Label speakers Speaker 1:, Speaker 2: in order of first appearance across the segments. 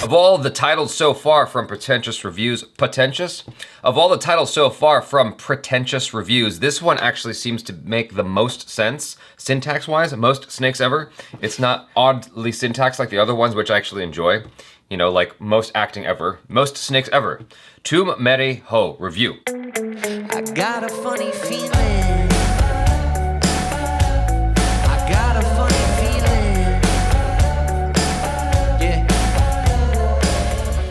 Speaker 1: Of all the titles so far from Pretentious Reviews, Of all the titles so far from Pretentious Reviews, this one actually seems to make the most sense, syntax-wise, most snakes ever. It's not oddly syntax like the other ones, which I actually enjoy. You know, like most acting ever, most snakes ever. Tum Mere Ho Review.
Speaker 2: I got a funny feeling. I got a funny feeling. Yeah.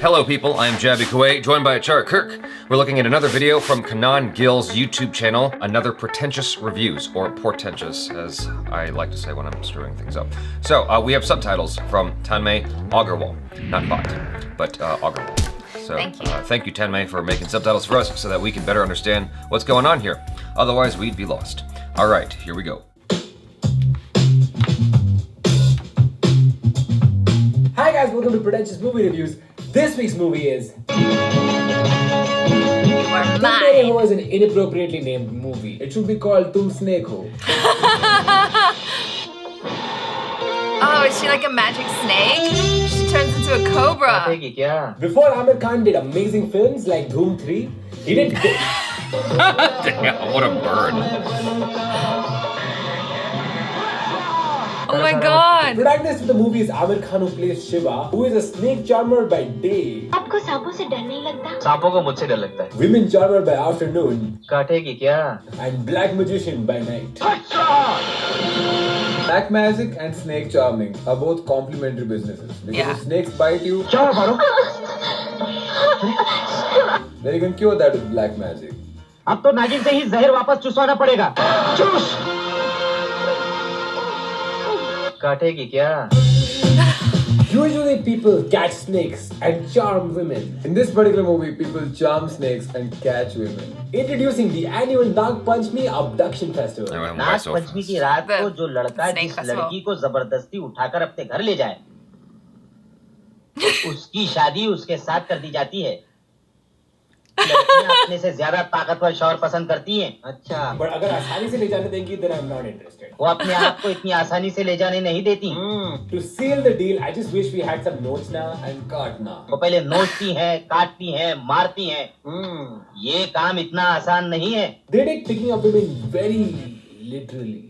Speaker 1: Hello people, I am Jabby Kuwait, joined by Achara Kirk. We're looking at another video from Kanan Gill's YouTube channel, another Pretentious Reviews, or Portentious, as I like to say when I'm screwing things up. So, we have subtitles from Tanmay Agarwal. Not Bot, but Agarwal. So, thank you Tanmay for making subtitles for us so that we can better understand what's going on here. Otherwise, we'd be lost. Alright, here we go.
Speaker 3: Hi guys, welcome to Pretentious Movie Reviews. This week's movie is... Tum Ho is an inappropriately named movie. It should be called Tum Snake Ho.
Speaker 4: Oh, is she like a magic snake? She turns into a cobra.
Speaker 3: Before Aamir Khan did amazing films like Dhoom 3, he did...
Speaker 1: Damn, what a bird.
Speaker 4: Oh my god.
Speaker 3: Protagonist of the movie is Aamir Khan, who plays Shiva, who is a snake charmer by day.
Speaker 5: आपको सांपों से डर नहीं लगता?
Speaker 6: सांपों को मुझसे डर लगता है।
Speaker 3: Women charmer by afternoon.
Speaker 6: काटेगी क्या?
Speaker 3: And black magician by night.
Speaker 7: Black magic and snake charming are both complementary businesses. Because if snakes bite you, then you can cure that with black magic.
Speaker 6: अब तो नागिन से ही जहर वापस चुसवाना पड़ेगा। चूस! काटेगी क्या?
Speaker 3: Usually people catch snakes and charm women.
Speaker 7: In this particular movie, people charm snakes and catch women.
Speaker 3: Introducing the annual Nag Panchami Abduction Festival.
Speaker 6: Nag Panchami की रात को जो लड़का जिस लड़की को जबरदस्ती उठाकर अपने घर ले जाए, उसकी शादी उसके साथ कर दी जाती है। लड़कियां अपने से ज्यादा ताकतवर शौहर पसंद करती हैं। अच्छा।
Speaker 3: But अगर आसानी से ले जाने देंगी, then I'm not interested.
Speaker 6: वो अपने आप को इतनी आसानी से ले जाने नहीं देती।
Speaker 3: To seal the deal, I just wish we had some notes now and काटना.
Speaker 6: वो पहले नोचती हैं, काटती हैं, मारती हैं। ये काम इतना आसान नहीं है।
Speaker 3: They take picking up women very literally.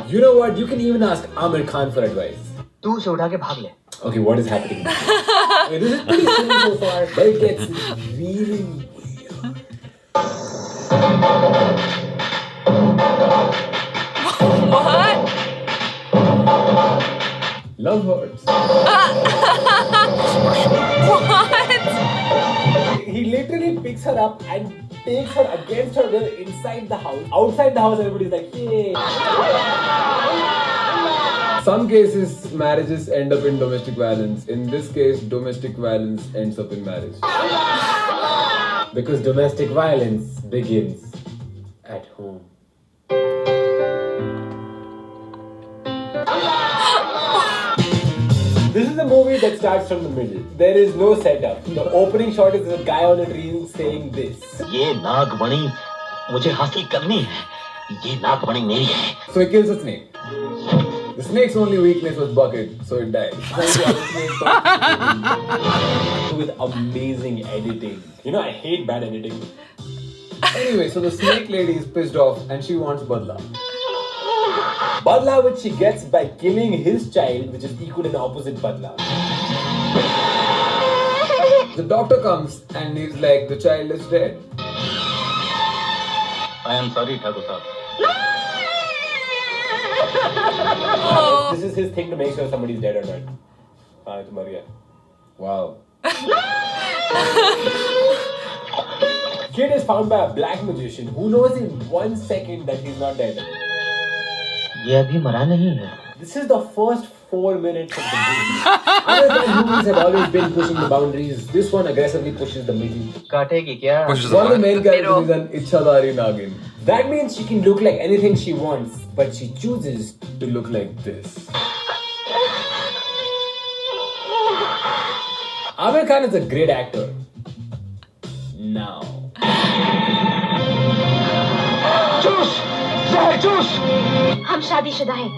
Speaker 3: You know what? You can even ask Aamir Khan for advice.
Speaker 6: तू उसे उठा के भाग ले।
Speaker 3: Okay, what is happening? Okay, this is pretty simple so far, but it gets really weird.
Speaker 4: What?
Speaker 3: Love hurts.
Speaker 4: What?
Speaker 3: He literally picks her up and takes her against her will inside the house. Outside the house, everybody's like, yay.
Speaker 7: Some cases, marriages end up in domestic violence. In this case, domestic violence ends up in marriage.
Speaker 3: Because domestic violence begins at home. This is a movie that starts from the middle. There is no setup. The opening shot is a guy on a tree saying this.
Speaker 6: ये नागमणि मुझे हासिल करनी है। ये नागमणि मेरी है।
Speaker 7: So he kills a snake. The snake's only weakness was bucket, so it died.
Speaker 3: With amazing editing. You know, I hate bad editing.
Speaker 7: Anyway, so the snake lady is pissed off and she wants badla.
Speaker 3: Badla which she gets by killing his child, which is equal and opposite badla.
Speaker 7: The doctor comes and he's like, the child is dead.
Speaker 6: I am sorry, Thakur sahab.
Speaker 3: This is his thing to make sure somebody's dead or not.
Speaker 7: Wow.
Speaker 3: Kid is found by a black magician who knows in 1 second that he's not dead.
Speaker 6: ये अभी मरा नहीं है।
Speaker 3: This is the first 4 minutes of the movie. Other than movies have always been pushing the boundaries, this one aggressively pushes the middle.
Speaker 6: काटेगी क्या?
Speaker 7: One of the main characters is an Ichhadari Nagin.
Speaker 3: That means she can look like anything she wants, but she chooses
Speaker 7: To look like this.
Speaker 3: Aamir Khan is a great actor. Now.
Speaker 5: हम शादीशुदा हैं।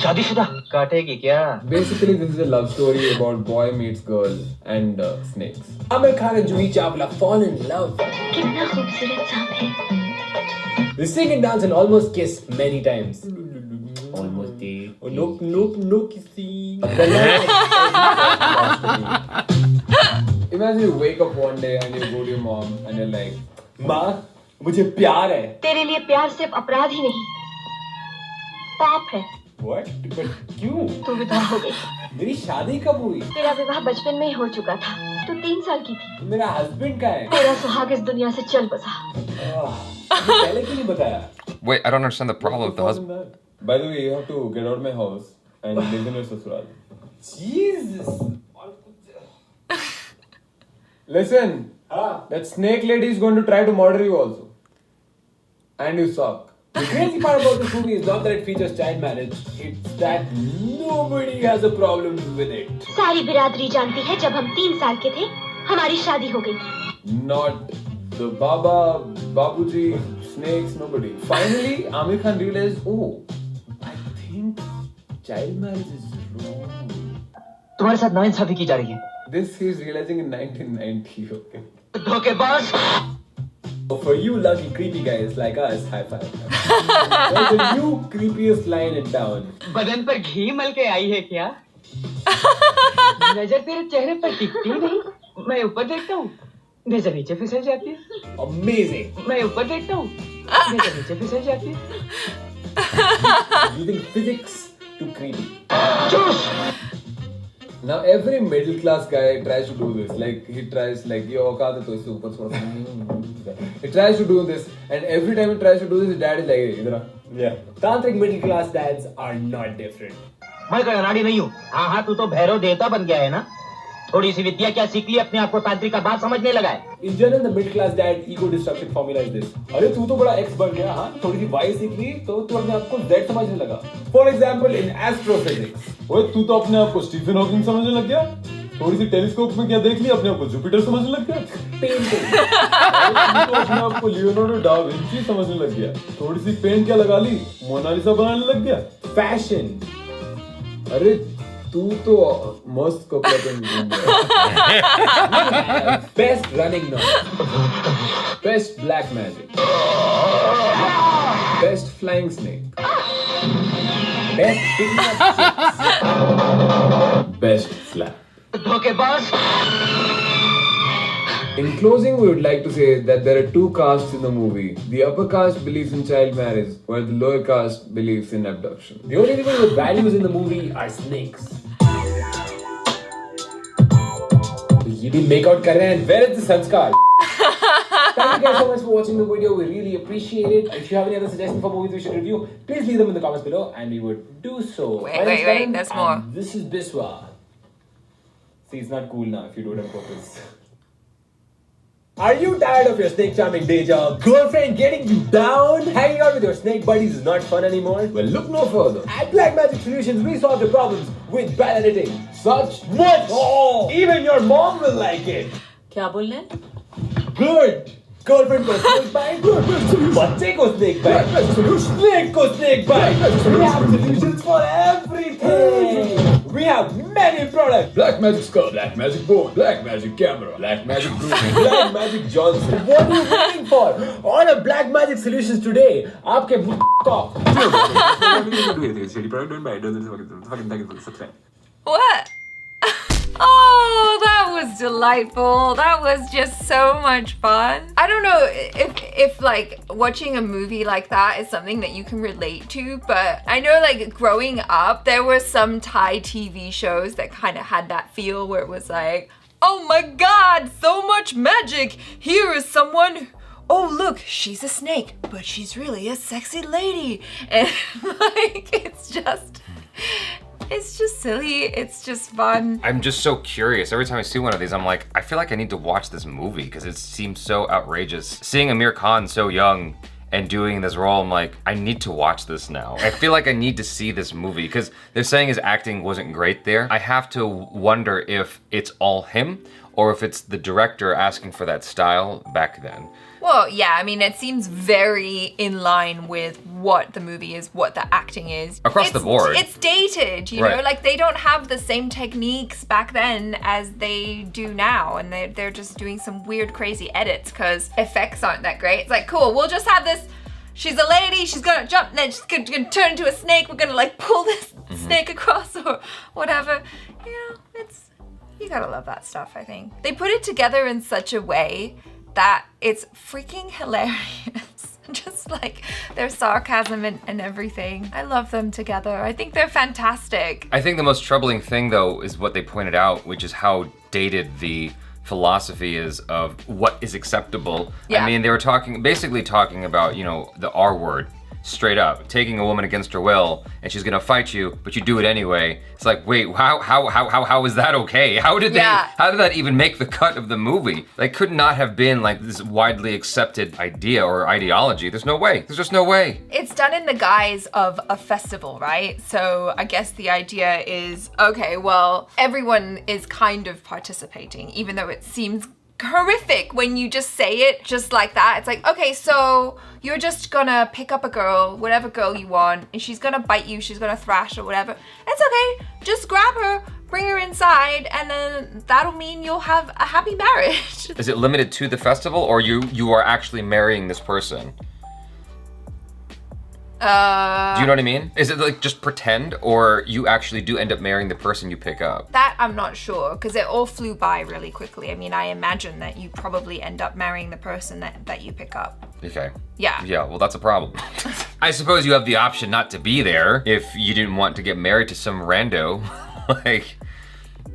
Speaker 6: शादीशुदा काटेगी क्या?
Speaker 7: Basically, this is a love story about boy meets girl and snakes.
Speaker 3: Aamir Khan and Juhi Chawla fall in love.
Speaker 5: कितना खूबसूरत सांप है।
Speaker 3: They sing and dance and almost kiss many times. Almost did. Oh, no kissing.
Speaker 7: Imagine you wake up one day and you go to your mom and you're like,
Speaker 3: माँ मुझे प्यार है.
Speaker 5: तेरे लिए प्यार सिर्फ अपराध ही नहीं, पाप है।
Speaker 3: What? But क्यों?
Speaker 5: तू विधवा हो गई।
Speaker 3: मेरी शादी कब हुई?
Speaker 5: तेरा विवाह बचपन में ही हो चुका था। तू 3 साल की थी।
Speaker 3: मेरा हस्बैंड का है.
Speaker 5: तेरा सुहाग इस दुनिया से चल बसा।
Speaker 3: पहले क्यों नहीं बताया?
Speaker 1: Wait, I don't understand the problem with the husband.
Speaker 7: by the way, you have to get out of my house and live in your sasural.
Speaker 3: Jesus.
Speaker 7: Listen, that snake lady is going to try to murder you also. And you suck.
Speaker 3: The crazy part about this movie is not that it features child marriage, it's that nobody has a problem with it.
Speaker 5: सारी बिरादरी जानती है जब हम 3 साल के थे, हमारी शादी हो गई थी।
Speaker 7: Not the Baba, Babuji, snakes, nobody. Finally, Aamir Khan realized, oh, I think child marriage is wrong.
Speaker 6: तुम्हारे साथ नाइंसाफी की जा रही है।
Speaker 7: This he is realizing in 1990, okay?
Speaker 6: धोखेबाज।
Speaker 3: For you lucky creepy guys like us, high five. That's the new creepiest line in town.
Speaker 6: बदन पर घी मल के आई है क्या? नजर तेरे चेहरे पर टिकती नहीं। मैं ऊपर देखता हूँ, नजर नीचे फिसल जाती है।
Speaker 3: Amazing.
Speaker 6: मैं ऊपर देखता हूँ, नजर नीचे फिसल जाती है।
Speaker 3: Using physics to creepy.
Speaker 6: चूस।
Speaker 7: Now every middle class guy tries to do this. Like he tries like yo औकात है तो इससे ऊपर थोड़ा सा. He tries to do this, and every time he tries to do this, his dad is like, hey, इधर आ.
Speaker 3: Yeah. Tantric middle class dads are not different.
Speaker 6: मैं कोई अनाड़ी नहीं हूँ। हाँ तू तो भैरव देवता बन गया है ना? थोड़ी सी विद्या क्या सीख ली, अपने आप को तांत्रिक का बात समझने लगा है।
Speaker 3: In general, the middle class dad ego destruction formula is this. अरे तू तो बड़ा X बन गया, हाँ? थोड़ी सी Y सीख ली तो तू अपने आप को Z समझने लगा. For example, in astrophysics.
Speaker 7: ओए तू तो अपने आप को स्टीफन हॉकिंग समझने लग गया. थोड़ी सी टेलीस्कोप में क्या देख लिया, अपने आप को जुपिटर समझने लग गया.
Speaker 3: Painting.
Speaker 7: तू तो अपने आप को लियोनार्डो डा विंची समझने लग गया. थोड़ी सी पेंट क्या लगा ली, मोनालिसा बनाने लग गया.
Speaker 3: Fashion.
Speaker 7: अरे तू तो मस्त कपड़ा पहन लिया.
Speaker 3: Best running noise.
Speaker 7: Best black magic. Best flying snake.
Speaker 3: Best picking up chicks.
Speaker 7: Best slap.
Speaker 6: धोखेबाज।
Speaker 7: In closing, we would like to say that there are two castes in the movie. The upper caste believes in child marriage, while the lower caste believes in abduction.
Speaker 3: The only people with values in the movie are snakes. ये भी make out कर रहे हैं. Where is the sanskar? Thank you guys so much for watching the video. We really appreciate it. If you have any other suggestions for movies we should review, please leave them in the comments below, and we would do so.
Speaker 4: Wait,
Speaker 3: My name's
Speaker 4: wait,
Speaker 3: Karan,
Speaker 4: there's more.
Speaker 3: and this is Biswa. See, it's not cool now if you do it on purpose. Are you tired of your snake charming day job? Girlfriend getting you down? Hanging out with your snake buddies is not fun anymore?
Speaker 7: Well, look no further.
Speaker 3: At Black Magic Solutions, we solve your problems with bad editing.
Speaker 7: Such
Speaker 3: Much! Oh, even your mom will like it.
Speaker 8: क्या बोल रहे हैं?
Speaker 3: Good. Girlfriend को snake bite. Good. बच्चे को snake bite. Snake को snake bite. We have solutions for everything. We have many products.
Speaker 7: black magic skull, black magic bow, black magic camera, black magic broom,
Speaker 3: Black Magic Johnson. What are you waiting for? Order Black Magic Solutions today. आपके cock.
Speaker 4: What? Oh, that was delightful. That was just so much fun. I don't know if like watching a movie like that is something that you can relate to, but I know like growing up, there were some Thai TV shows that kind of had that feel where it was like, oh my God, so much magic. Here is someone, oh look, she's a snake, but she's really a sexy lady. And like, it's just silly. It's just fun.
Speaker 1: I'm just so curious. Every time I see one of these, I'm like, I feel like I need to watch this movie because it seems so outrageous. Seeing Aamir Khan so young and doing this role, I'm like, I need to watch this now. I feel like I need to see this movie because they're saying his acting wasn't great there. I have to wonder if it's all him or if it's the director asking for that style back then.
Speaker 4: Well, yeah, I mean, it seems very in line with what the movie is, what the acting is.
Speaker 1: Across the board.
Speaker 4: It's dated, you know? Like, they don't have the same techniques back then as they do now, and they're just doing some weird, crazy edits because effects aren't that great. It's like, cool, we'll just have this, she's a lady, she's gonna jump, and then she's gonna turn into a snake, we're gonna, like, pull this snake across or whatever. You know, you gotta love that stuff, I think. They put it together in such a way that it's freaking hilarious. Just like their sarcasm and everything. I love them together. I think they're fantastic.
Speaker 1: I think the most troubling thing though is what they pointed out, which is how dated the philosophy is of what is acceptable.
Speaker 4: Yeah.
Speaker 1: I mean, they were basically talking about, you know, the R word. Straight up, taking a woman against her will, and she's gonna fight you, but you do it anyway. It's like, wait, how is that okay? How did that even make the cut of the movie? Like, could not have been like this widely accepted idea or ideology. There's no way. There's just no way.
Speaker 4: It's done in the guise of a festival, right? So I guess the idea is, okay, well, everyone is kind of participating, even though it seems horrific when you just say it just like that. It's like, okay, so you're just gonna pick up a girl, whatever girl you want, and she's gonna bite you, she's gonna thrash or whatever. It's okay, just grab her, bring her inside, and then that'll mean you'll have a happy marriage.
Speaker 1: Is it limited to the festival, or you are actually marrying this person? Do you know what I mean? Is it like just pretend, or you actually do end up marrying the person you pick up?
Speaker 4: That I'm not sure, because it all flew by really quickly. I mean, I imagine that you probably end up marrying the person that you pick up.
Speaker 1: Okay.
Speaker 4: Yeah.
Speaker 1: Yeah, well, that's a problem. I suppose you have the option not to be there if you didn't want to get married to some rando. Like,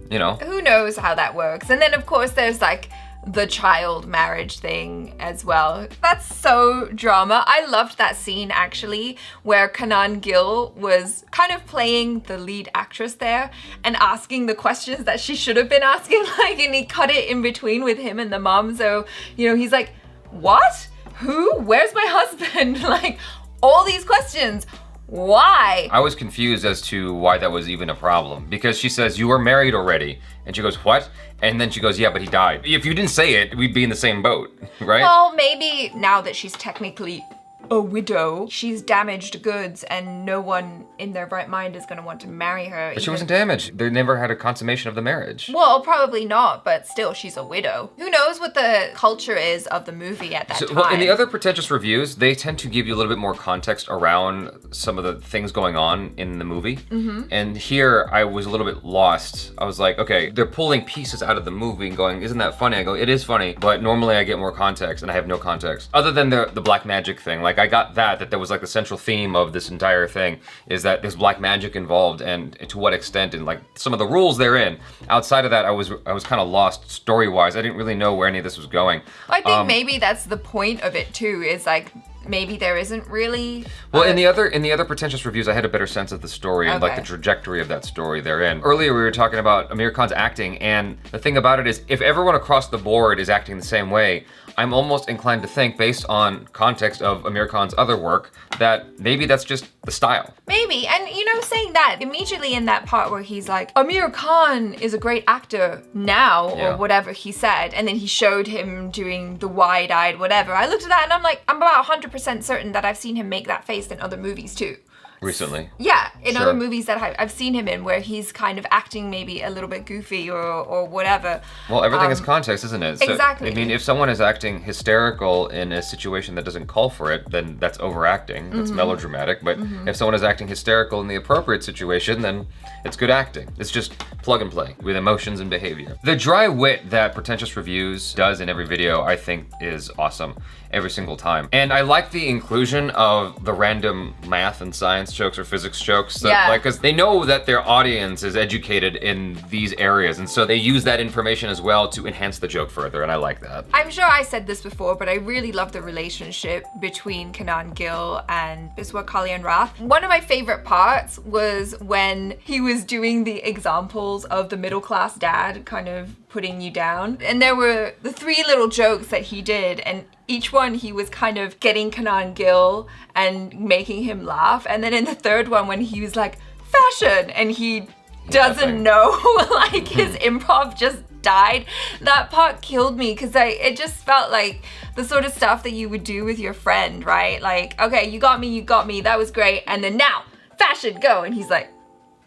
Speaker 1: you know.
Speaker 4: Who knows how that works? And then, of course, there's like the child marriage thing as well. That's so drama. I loved that scene actually where Kanan Gill was kind of playing the lead actress there and asking the questions that she should have been asking, like, and he cut it in between with him and the mom. So, you know, he's like, what? Who? Where's my husband? Like, all these questions. Why?
Speaker 1: I was confused as to why that was even a problem, because she says, you are married already. And she goes, what? And then she goes, yeah, but he died. If you didn't say it, we'd be in the same boat, right?
Speaker 4: Well, maybe now that she's technically a widow, she's damaged goods and no one in their right mind is gonna want to marry her.
Speaker 1: But she wasn't damaged. They never had a consummation of the marriage.
Speaker 4: Well, probably not, but still, she's a widow. Who knows what the culture is of the movie at that time?
Speaker 1: Well, in the other pretentious reviews, they tend to give you a little bit more context around some of the things going on in the movie. Mm-hmm. And here, I was a little bit lost. I was like, okay, they're pulling pieces out of the movie and going, isn't that funny? I go, it is funny, but normally I get more context, and I have no context. Other than the black magic thing. Like, I got that there was like the central theme of this entire thing is that there's black magic involved, and to what extent, and like some of the rules therein. Outside of that, I was kind of lost story-wise. I didn't really know where any of this was going.
Speaker 4: I think maybe that's the point of it too, is like, maybe there isn't really.
Speaker 1: Well, in the other pretentious reviews, I had a better sense of the story and like the trajectory of that story therein. Earlier, we were talking about Aamir Khan's acting, and the thing about it is, if everyone across the board is acting the same way, I'm almost inclined to think, based on context of Aamir Khan's other work, that maybe that's just the style.
Speaker 4: Maybe, and you know, saying that, immediately in that part where he's like, Aamir Khan is a great actor now, or whatever he said, and then he showed him doing the wide-eyed whatever, I looked at that and I'm like, I'm about 100% certain that I've seen him make that face in other movies too.
Speaker 1: Recently?
Speaker 4: Yeah, in other movies that I've seen him in, where he's kind of acting maybe a little bit goofy or whatever.
Speaker 1: Well, everything is context, isn't it? So,
Speaker 4: exactly.
Speaker 1: I mean, if someone is acting hysterical in a situation that doesn't call for it, then that's overacting, that's melodramatic. But if someone is acting hysterical in the appropriate situation, then it's good acting. It's just plug and play with emotions and behavior. The dry wit that Pretentious Reviews does in every video, I think, is awesome every single time. And I like the inclusion of the random math and science jokes or physics jokes, like, because they know that their audience is educated in these areas, and so they use that information as well to enhance the joke further, and I like that.
Speaker 4: I'm sure I said this before, but I really love the relationship between Kanan Gill and Biswa Kalyan Rath. One of my favorite parts was when he was doing the examples of the middle class dad kind of putting you down, and there were the 3 little jokes that he did, and each one he was kind of getting Kanan Gill and making him laugh. And then in the 3rd one, when he was like, fashion, and he doesn't know, like his improv just died. That part killed me because it just felt like the sort of stuff that you would do with your friend, right? Like, okay, you got me, that was great. And then now, fashion, go. And he's like,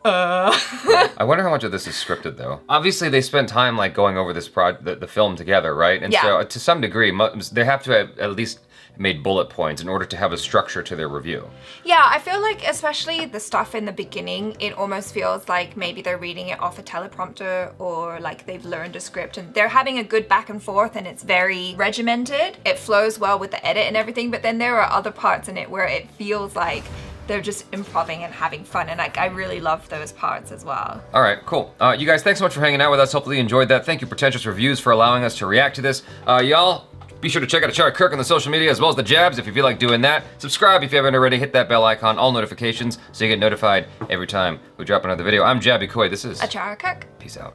Speaker 1: I wonder how much of this is scripted though. Obviously they spent time like going over this the film together, right? And
Speaker 4: Yeah.
Speaker 1: so to some degree, they have to have at least made bullet points in order to have a structure to their review.
Speaker 4: Yeah, I feel like especially the stuff in the beginning, it almost feels like maybe they're reading it off a teleprompter or like they've learned a script and they're having a good back and forth and it's very regimented. It flows well with the edit and everything, but then there are other parts in it where it feels like they're just improving and having fun, and I really love those parts as well.
Speaker 1: All right, cool. You guys, thanks so much for hanging out with us. Hopefully you enjoyed that. Thank you, Pretentious Reviews, for allowing us to react to this. Y'all, be sure to check out Achara Kirk on the social media as well as the Jabs if you feel like doing that. Subscribe if you haven't already. Hit that bell icon, all notifications, so you get notified every time we drop another video. I'm Jabby Coy. This is
Speaker 4: Achara Cook.
Speaker 1: Peace out.